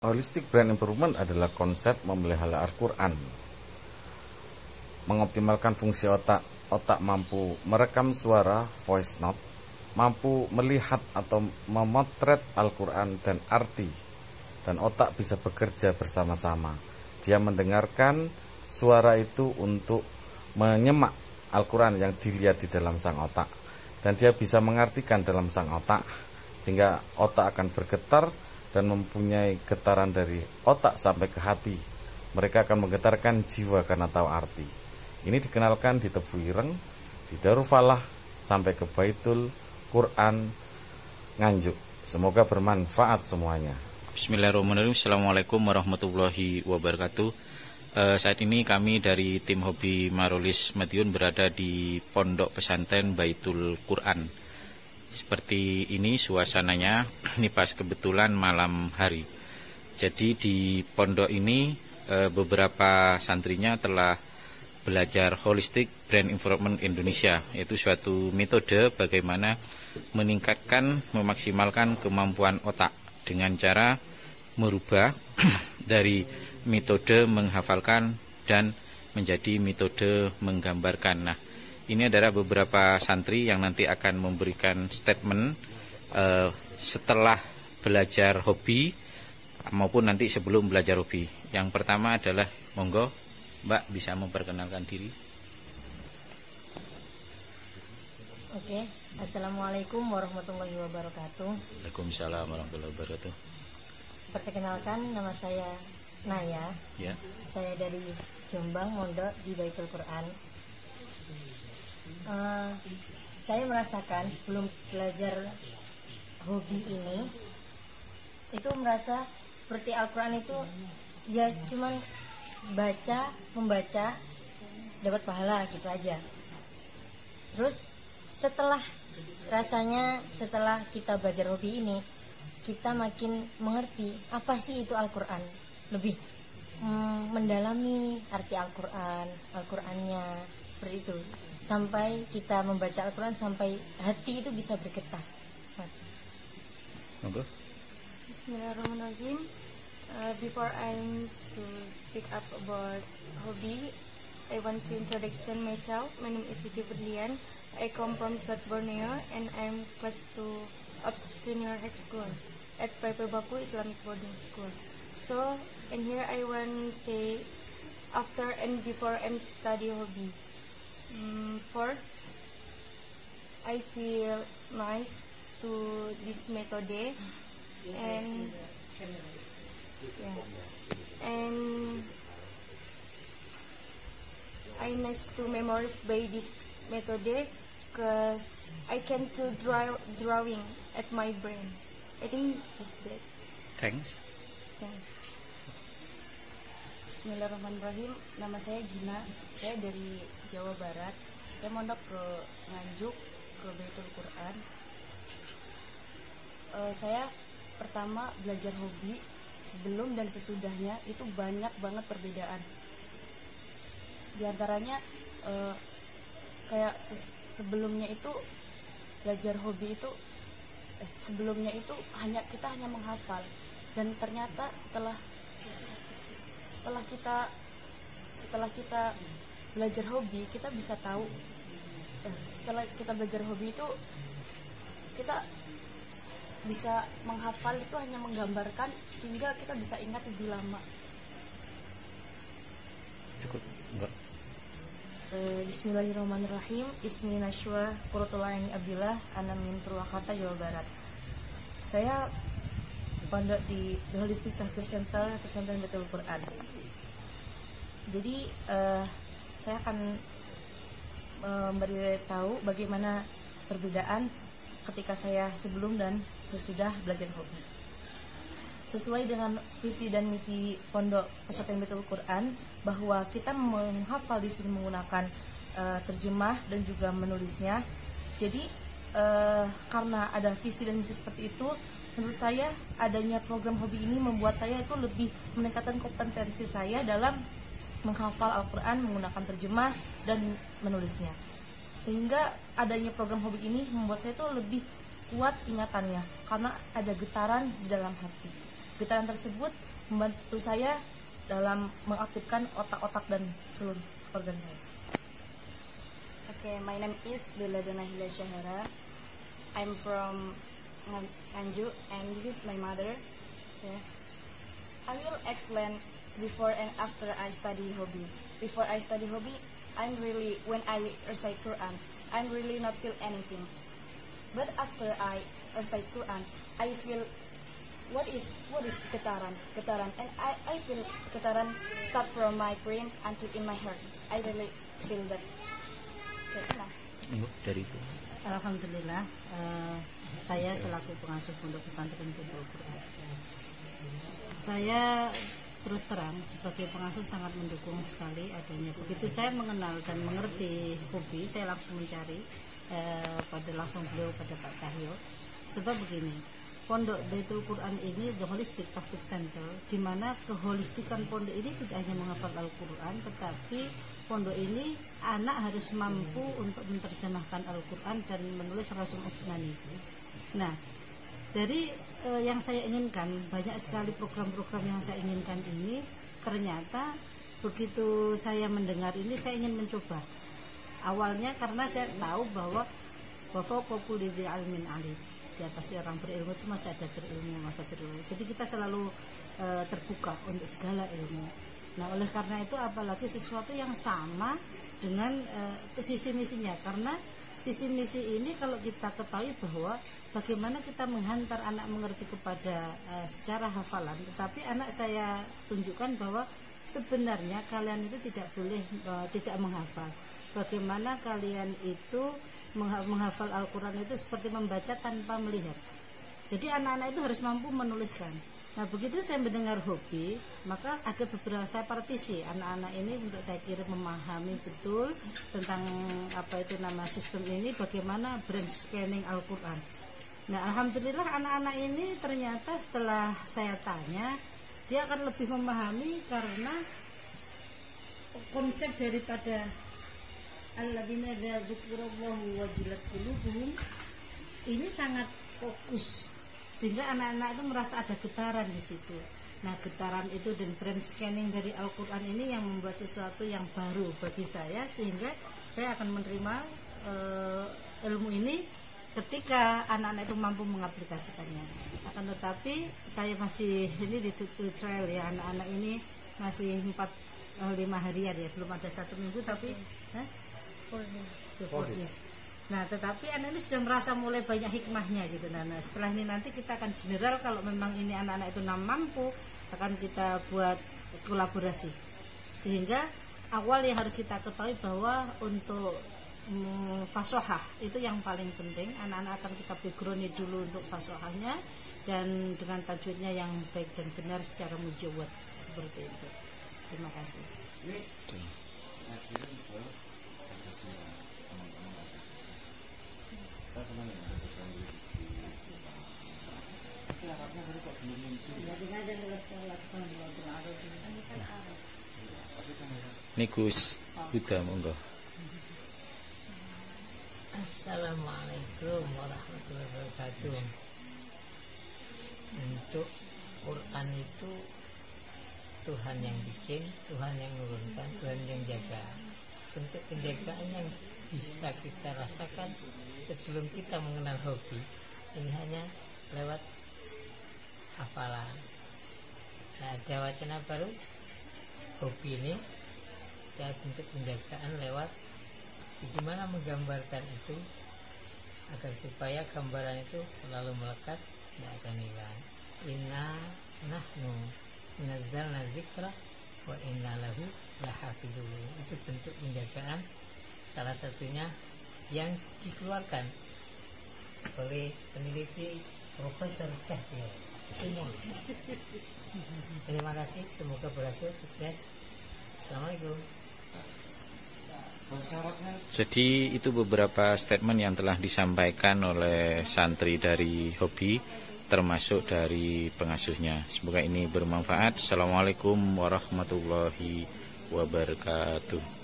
Holistic Brain Improvement adalah konsep memelihara Al-Quran, mengoptimalkan fungsi otak. Otak mampu merekam suara voice note, mampu melihat atau memotret Al-Quran dan arti, dan otak bisa bekerja bersama-sama. Dia mendengarkan suara itu untuk menyemak Al-Quran yang dilihat di dalam sang otak, dan dia bisa mengartikan dalam sang otak, sehingga otak akan bergetar dan mempunyai getaran dari otak sampai ke hati. Mereka akan menggetarkan jiwa karena tahu arti. Ini dikenalkan di Tebu Ireng, di Darul Falah, sampai ke Baitul Quran Nganjuk. Semoga bermanfaat semuanya. Bismillahirrahmanirrahim. Assalamualaikum warahmatullahi wabarakatuh. Saat ini kami dari tim hobi Marolis Madiun berada di Pondok Pesantren Baitul Quran. Seperti ini suasananya, ini pas kebetulan malam hari. Jadi di pondok ini beberapa santrinya telah belajar Holistic Brain Improvement Indonesia, yaitu suatu metode bagaimana meningkatkan, memaksimalkan kemampuan otak dengan cara merubah dari metode menghafalkan dan menjadi metode menggambarkan. Nah, ini adalah beberapa santri yang nanti akan memberikan statement setelah belajar hobi maupun nanti sebelum belajar hobi. Yang pertama adalah, monggo Mbak bisa memperkenalkan diri. Oke, Assalamualaikum warahmatullahi wabarakatuh. Waalaikumsalam warahmatullahi wabarakatuh. Perkenalkan, nama saya Naya. Ya. Saya dari Jombang, mondok di Baitul Quran. Saya merasakan sebelum belajar hobi ini itu merasa seperti Al-Quran itu ya cuman membaca dapat pahala gitu aja. Terus setelah kita belajar hobi ini, kita makin mengerti apa sih itu Al-Quran, lebih mendalami arti Al-Qurannya seperti itu, sampai kita membaca Al-Quran sampai hati itu bisa bergetar. Monggo. Bismillahirrahmanirrahim. Before I'm to speak up about hobby, I want to introduction myself. My name is Siti Berlian. I come from South Borneo and I'm class 2 of senior high school at Piper Baku Islamic Boarding School. So, and here I want to say after and before I'm study hobby. First, I feel nice to this method and I nice to memorize by this method because I can to drawing at my brain. I think just that. Thanks. Bismillahirrahmanirrahim. Nama saya Gina. Saya dari Jawa Barat. Saya mondok ke Nganjuk, ke Baitul Quran. Saya pertama belajar hobi sebelum dan sesudahnya itu banyak banget perbedaan. Di antaranya kayak sebelumnya itu belajar hobi itu sebelumnya itu kita hanya menghafal, dan ternyata setelah kita belajar hobi kita bisa tahu setelah kita belajar hobi itu kita bisa menghafal itu hanya menggambarkan sehingga kita bisa ingat lebih lama. Cukup, Mbak. Bismillahirrahmanirrahim. Ismi Nashwa Qurratulaini Abdillah, ana min Purwakarta, Jawa Barat. Saya pondok di The Holistic Tahfidz Center Pesantren Baitul Quran. Jadi saya akan memberitahu bagaimana perbedaan ketika saya sebelum dan sesudah belajar hobi. Sesuai dengan visi dan misi Pondok Pesantren Baitul Quran, bahwa kita menghafal di sini menggunakan terjemah dan juga menulisnya. Jadi karena ada visi dan misi seperti itu, menurut saya adanya program hobi ini membuat saya itu lebih meningkatkan kompetensi saya dalam menghafal Al-Quran menggunakan terjemah dan menulisnya. Sehingga adanya program hobi ini membuat saya itu lebih kuat ingatannya karena ada getaran di dalam hati. Getaran tersebut membantu saya dalam mengaktifkan otak-otak dan seluruh organ saya. Okay, my name is Bella Danahila Syahara. I'm from Nganjuk and this is my mother. Okay. I will explain before and after I study hobby. Before I study hobby, when I recite Quran, I'm really not feel anything. But after I recite Quran, I feel what is getaran, and I feel getaran start from my brain until in my heart. I really feel that. Dari itu. Alhamdulillah, saya selaku pengasuh Pondok Pesantren Baitul Quran. Saya terus terang sebagai pengasuh sangat mendukung sekali adanya. Begitu saya mengenal dan mengerti hobi, saya langsung mencari langsung beliau pada Pak Cahyo. Sebab begini, Pondok Baitul Quran ini the holistic Tahfidz center, di mana keholistikan pondok ini tidak hanya menghafal Al-Quran, tetapi pondok ini anak harus mampu untuk menerjemahkan Al-Quran dan menulis Rasul Utsmani itu. Nah, dari yang saya inginkan, banyak sekali program-program yang saya inginkan ini, ternyata begitu saya mendengar ini, saya ingin mencoba. Awalnya karena saya tahu bahwa populi di almin alim, di atas orang berilmu itu masih ada berilmu. Jadi kita selalu terbuka untuk segala ilmu. Nah, oleh karena itu apalagi sesuatu yang sama dengan visi misinya, karena visi misi ini kalau kita ketahui bahwa bagaimana kita menghantar anak mengerti kepada secara hafalan, tetapi anak saya tunjukkan bahwa sebenarnya kalian itu tidak boleh tidak menghafal. Bagaimana kalian itu menghafal Al-Quran itu seperti membaca tanpa melihat. Jadi anak-anak itu harus mampu menuliskan. Nah, begitu saya mendengar hobi, maka ada beberapa saya partisi anak-anak ini untuk saya kira memahami betul tentang sistem ini, bagaimana brain scanning Al-Quran. Nah, alhamdulillah anak-anak ini ternyata setelah saya tanya, dia akan lebih memahami karena konsep daripada alladzina idza dzukirallahu wajilat qulubuhum ini sangat fokus, sehingga anak-anak itu merasa ada getaran di situ. Nah, getaran itu dan brain scanning dari Al-Quran ini yang membuat sesuatu yang baru bagi saya, sehingga saya akan menerima ilmu ini ketika anak-anak itu mampu mengaplikasikannya. Akan tetapi saya masih ini di trial ya, anak-anak ini masih 4-5 harian ya, belum ada 1 minggu, tapi 4 days. Nah, tetapi anak ini sudah merasa mulai banyak hikmahnya gitu. Nah, setelah ini nanti kita akan general, kalau memang ini anak-anak itu mampu, akan kita buat kolaborasi. Sehingga awal yang harus kita ketahui bahwa untuk fasohah itu yang paling penting. Anak-anak akan kita background dulu untuk fasohahnya, dan dengan tajwidnya yang baik dan benar secara mujawad seperti itu. Terima kasih. Ini Gus Huda, monggo. Assalamualaikum warahmatullahi wabarakatuh. Untuk Quran itu Tuhan yang bikin, Tuhan yang menurunkan, Tuhan yang jaga. Bentuk penjagaan yang bisa kita rasakan sebelum kita mengenal hobi ini hanya lewat hafalan. Nah, ada wacana baru hobi ini, ada bentuk penjagaan lewat bagaimana menggambarkan itu agar supaya gambaran itu selalu melekat, tidak akan hilang. Inna nahnu nazzalna dzikra wa inna lahu lahafidun. Itu bentuk penjagaan salah satunya yang dikeluarkan oleh peneliti Profesor Cahyo. Terima kasih, semoga berhasil, sukses. Assalamualaikum. Jadi itu beberapa statement yang telah disampaikan oleh santri dari hobi, termasuk dari pengasuhnya. Semoga ini bermanfaat. Assalamualaikum warahmatullahi wabarakatuh.